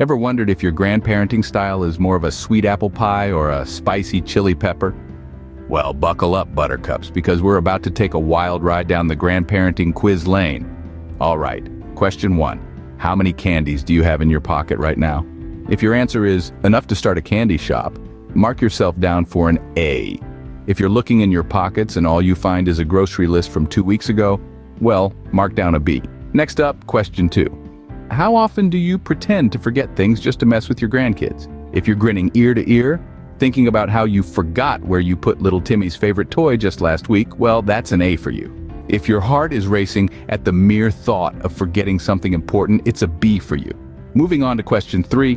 Ever wondered if your grandparenting style is more of a sweet apple pie or a spicy chili pepper? Well, buckle up, buttercups, because we're about to take a wild ride down the grandparenting quiz lane. All right, question 1. How many candies do you have in your pocket right now? If your answer is enough to start a candy shop, mark yourself down for an A. If you're looking in your pockets and all you find is a grocery list from 2 weeks ago, well, mark down a B. Next up, question 2. How often do you pretend to forget things just to mess with your grandkids? If you're grinning ear to ear, thinking about how you forgot where you put little Timmy's favorite toy just last week, well, that's an A for you. If your heart is racing at the mere thought of forgetting something important, it's a B for you. Moving on to question 3.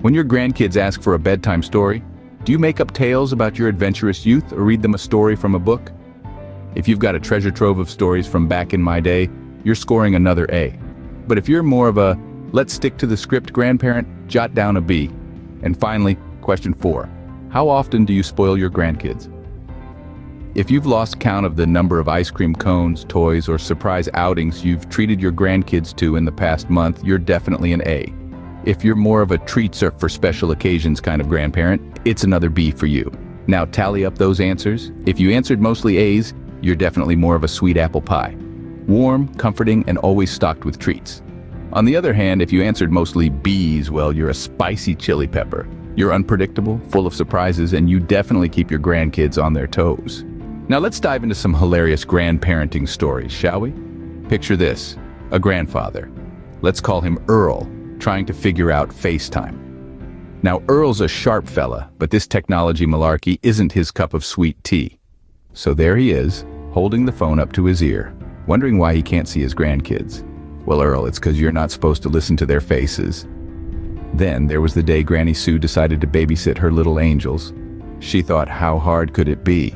When your grandkids ask for a bedtime story, do you make up tales about your adventurous youth or read them a story from a book? If you've got a treasure trove of stories from back in my day, you're scoring another A. But if you're more of a let's stick to the script grandparent, jot down a B. And finally, question 4. How often do you spoil your grandkids? If you've lost count of the number of ice cream cones, toys, or surprise outings you've treated your grandkids to in the past month, you're definitely an A. If you're more of a treats or for special occasions kind of grandparent, it's another B for you. Now tally up those answers. If you answered mostly A's, you're definitely more of a sweet apple pie. Warm, comforting, and always stocked with treats. On the other hand, if you answered mostly B's, well, you're a spicy chili pepper. You're unpredictable, full of surprises, and you definitely keep your grandkids on their toes. Now let's dive into some hilarious grandparenting stories, shall we? Picture this, a grandfather. Let's call him Earl, trying to figure out FaceTime. Now Earl's a sharp fella, but this technology malarkey isn't his cup of sweet tea. So there he is, holding the phone up to his ear, wondering why he can't see his grandkids. Well, Earl, it's because you're not supposed to listen to their faces. Then there was the day Granny Sue decided to babysit her little angels. She thought, how hard could it be?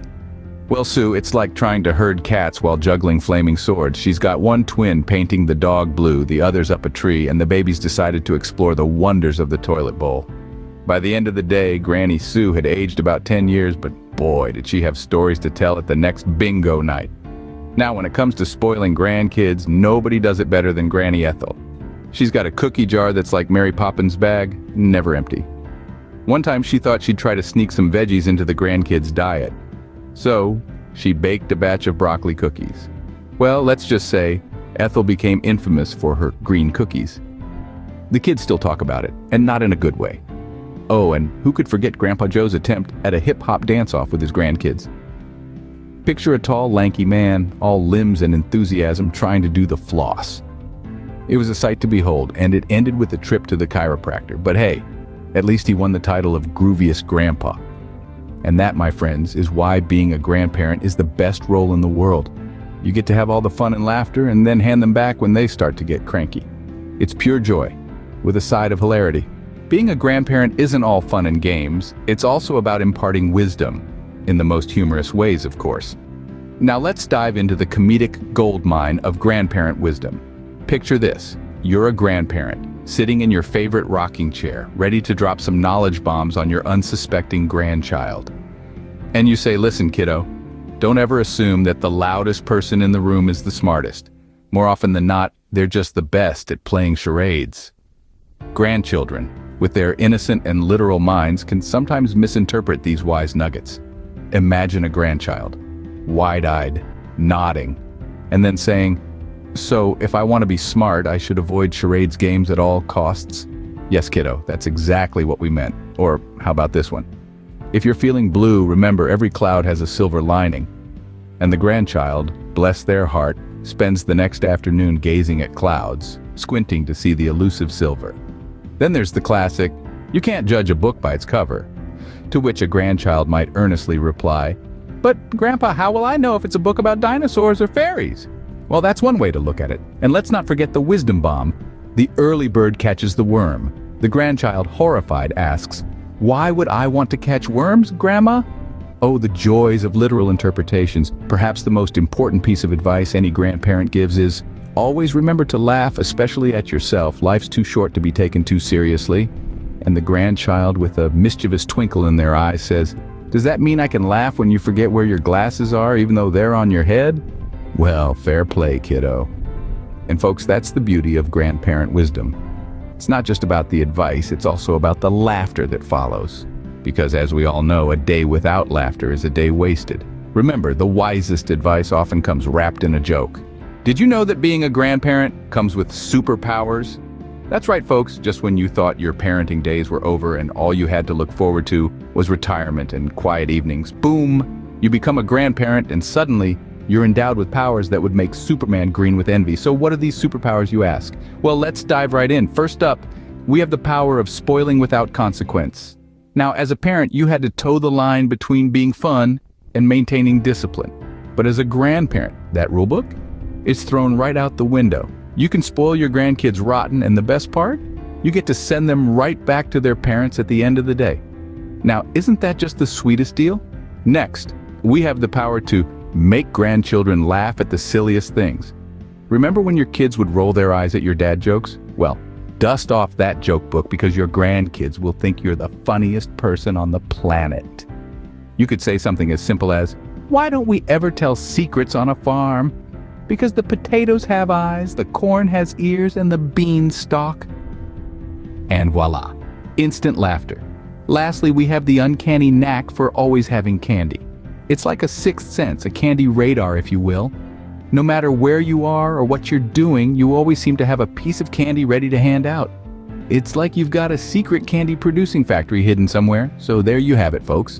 Well, Sue, it's like trying to herd cats while juggling flaming swords. She's got one twin painting the dog blue, the others up a tree, and the babies decided to explore the wonders of the toilet bowl. By the end of the day, Granny Sue had aged about 10 years, but boy, did she have stories to tell at the next bingo night. Now, when it comes to spoiling grandkids, nobody does it better than Granny Ethel. She's got a cookie jar that's like Mary Poppins' bag, never empty. One time she thought she'd try to sneak some veggies into the grandkids' diet. So, she baked a batch of broccoli cookies. Well, let's just say, Ethel became infamous for her green cookies. The kids still talk about it, and not in a good way. Oh, and who could forget Grandpa Joe's attempt at a hip-hop dance-off with his grandkids? Picture a tall, lanky man, all limbs and enthusiasm, trying to do the floss. It was a sight to behold, and it ended with a trip to the chiropractor. But hey, at least he won the title of Grooviest Grandpa. And that, my friends, is why being a grandparent is the best role in the world. You get to have all the fun and laughter and then hand them back when they start to get cranky. It's pure joy, with a side of hilarity. Being a grandparent isn't all fun and games. It's also about imparting wisdom, in the most humorous ways, of course. Now let's dive into the comedic goldmine of grandparent wisdom. Picture this, you're a grandparent, sitting in your favorite rocking chair, ready to drop some knowledge bombs on your unsuspecting grandchild. And you say, listen, kiddo, don't ever assume that the loudest person in the room is the smartest. More often than not, they're just the best at playing charades. Grandchildren, with their innocent and literal minds, can sometimes misinterpret these wise nuggets. Imagine a grandchild, wide-eyed, nodding, and then saying, so if I want to be smart, I should avoid charades games at all costs? Yes, kiddo, that's exactly what we meant. Or how about this one? If you're feeling blue, remember every cloud has a silver lining. And the grandchild, bless their heart, spends the next afternoon gazing at clouds, squinting to see the elusive silver. Then there's the classic, you can't judge a book by its cover. To which a grandchild might earnestly reply, but Grandpa, how will I know if it's a book about dinosaurs or fairies? Well, that's one way to look at it. And let's not forget the wisdom bomb. The early bird catches the worm. The grandchild, horrified, asks, why would I want to catch worms, Grandma? Oh, the joys of literal interpretations. Perhaps the most important piece of advice any grandparent gives is, always remember to laugh, especially at yourself. Life's too short to be taken too seriously. And the grandchild, with a mischievous twinkle in their eyes, says, does that mean I can laugh when you forget where your glasses are, even though they're on your head? Well, fair play, kiddo. And folks, that's the beauty of grandparent wisdom. It's not just about the advice, it's also about the laughter that follows. Because as we all know, a day without laughter is a day wasted. Remember, the wisest advice often comes wrapped in a joke. Did you know that being a grandparent comes with superpowers? That's right, folks. Just when you thought your parenting days were over and all you had to look forward to was retirement and quiet evenings, boom, you become a grandparent and suddenly you're endowed with powers that would make Superman green with envy. So what are these superpowers, you ask? Well, let's dive right in. First up, we have the power of spoiling without consequence. Now, as a parent, you had to toe the line between being fun and maintaining discipline. But as a grandparent, that rulebook is thrown right out the window. You can spoil your grandkids rotten, and the best part? You get to send them right back to their parents at the end of the day. Now, isn't that just the sweetest deal? Next, we have the power to make grandchildren laugh at the silliest things. Remember when your kids would roll their eyes at your dad jokes? Well, dust off that joke book because your grandkids will think you're the funniest person on the planet. You could say something as simple as, "Why don't we ever tell secrets on a farm? Because the potatoes have eyes, the corn has ears, and the beans stalk." And voila, instant laughter. Lastly, we have the uncanny knack for always having candy. It's like a sixth sense, a candy radar, if you will. No matter where you are or what you're doing, you always seem to have a piece of candy ready to hand out. It's like you've got a secret candy producing factory hidden somewhere, so there you have it, folks.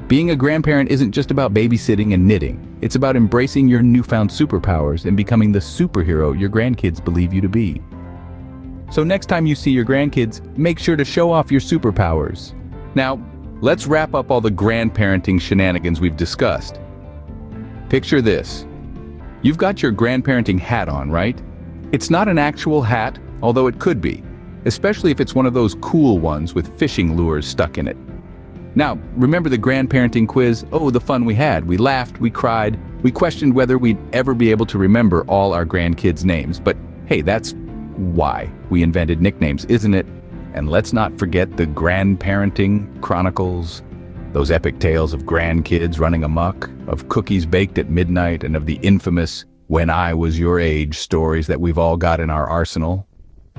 Being a grandparent isn't just about babysitting and knitting. It's about embracing your newfound superpowers and becoming the superhero your grandkids believe you to be. So next time you see your grandkids, make sure to show off your superpowers. Now, let's wrap up all the grandparenting shenanigans we've discussed. Picture this. You've got your grandparenting hat on, right? It's not an actual hat, although it could be, especially if it's one of those cool ones with fishing lures stuck in it. Now, remember the grandparenting quiz? Oh, the fun we had. We laughed, we cried, we questioned whether we'd ever be able to remember all our grandkids' names. But hey, that's why we invented nicknames, isn't it? And let's not forget the grandparenting chronicles, those epic tales of grandkids running amok, of cookies baked at midnight, and of the infamous "when I was your age" stories that we've all got in our arsenal.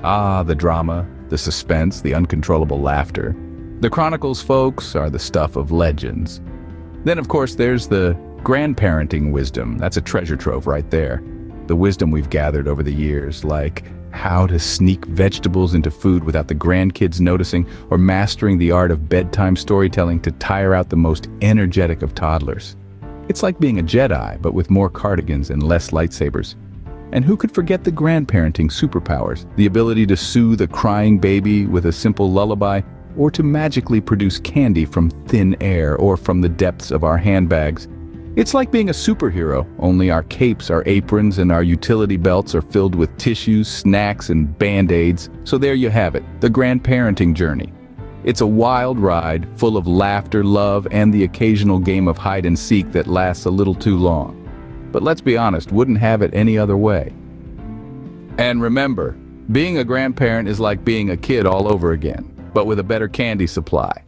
Ah, the drama, the suspense, the uncontrollable laughter. The chronicles, folks, are the stuff of legends. Then, of course, there's the grandparenting wisdom. That's a treasure trove right there. The wisdom we've gathered over the years, like how to sneak vegetables into food without the grandkids noticing, or mastering the art of bedtime storytelling to tire out the most energetic of toddlers. It's like being a Jedi, but with more cardigans and less lightsabers. And who could forget the grandparenting superpowers? The ability to soothe a crying baby with a simple lullaby, or to magically produce candy from thin air or from the depths of our handbags. It's like being a superhero, only our capes, our aprons, and our utility belts are filled with tissues, snacks, and Band-Aids. So there you have it, the grandparenting journey. It's a wild ride, full of laughter, love, and the occasional game of hide and seek that lasts a little too long. But let's be honest, wouldn't have it any other way. And remember, being a grandparent is like being a kid all over again, but with a better candy supply.